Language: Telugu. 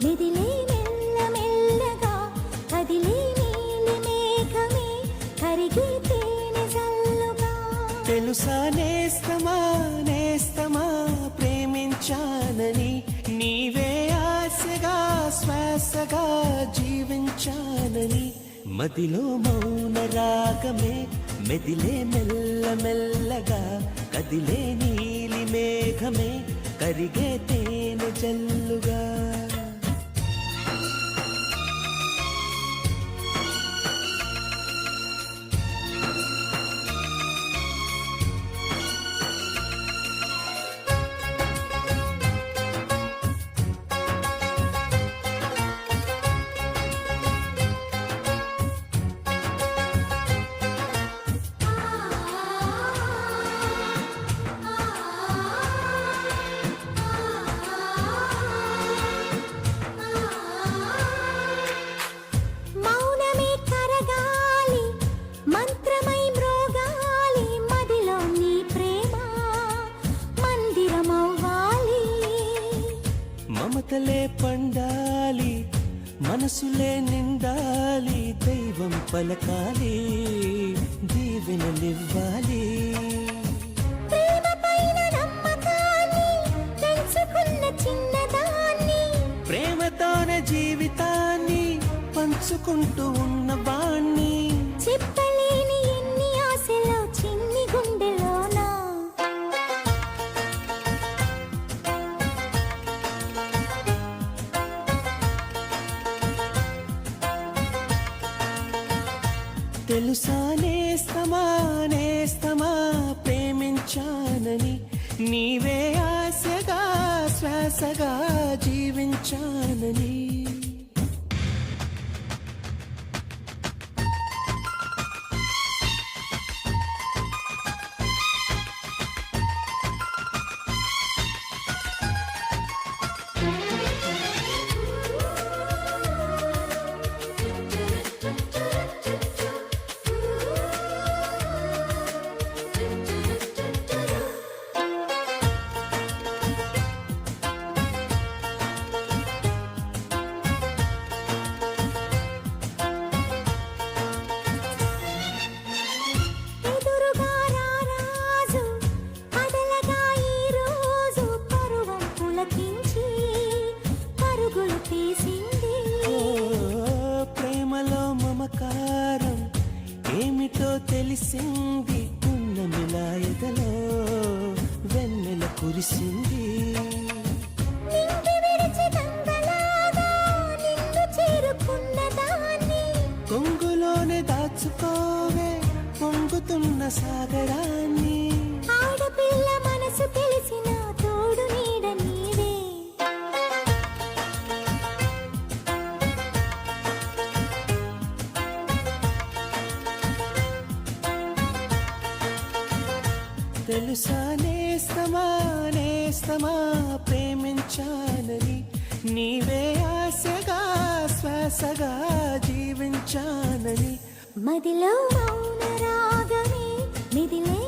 మెదిలే మెల్ల మెల్లగా కదిలే నీలి మేఘమే కరిగే తేనె జల్లుగా. తెలుసా నేస్తమా నేస్తమా ప్రేమించానని, నీవే ఆశగా శ్వాసగా జీవించానని. మదిలో మౌన రాగమే మెదిలే మెల్ల మెల్లగా కదిలే నీలి మేఘమే కరిగే తేనె జల్లుగా. మమతలే పండాలి మనసులే నిండాలి, దైవం పలకాలి దీవెనలివ్వాలి. ప్రేమతోనే జీవితాన్ని పంచుకుంటూ ఉన్నవాణ్ణి. చెప్పలేని ఎన్ని ఆశలో చిన్ని గుండెలోనా. తెలుసా నేస్తమా నేస్తమా ప్రేమించానని, నీవే ఆశగా శ్వాసగా జీవించానని. మమకారం ఏమిటో తెలిసింది, ఉన్న మిలాయదలో వెన్నెల కురిసింది. కొంగులోనే దాచుకోవే పొంగుతున్న సాగరాన్ని. ఆడపిల్ల మనసు తెలిసిన తోడు నీడ నీవే. తెలుసా నేస్తమా నేస్తమా ప్రేమించానని, నీవే ఆశగా శ్వాసగా జీవించానని. మదిలో మౌన రాగమే మిదిలే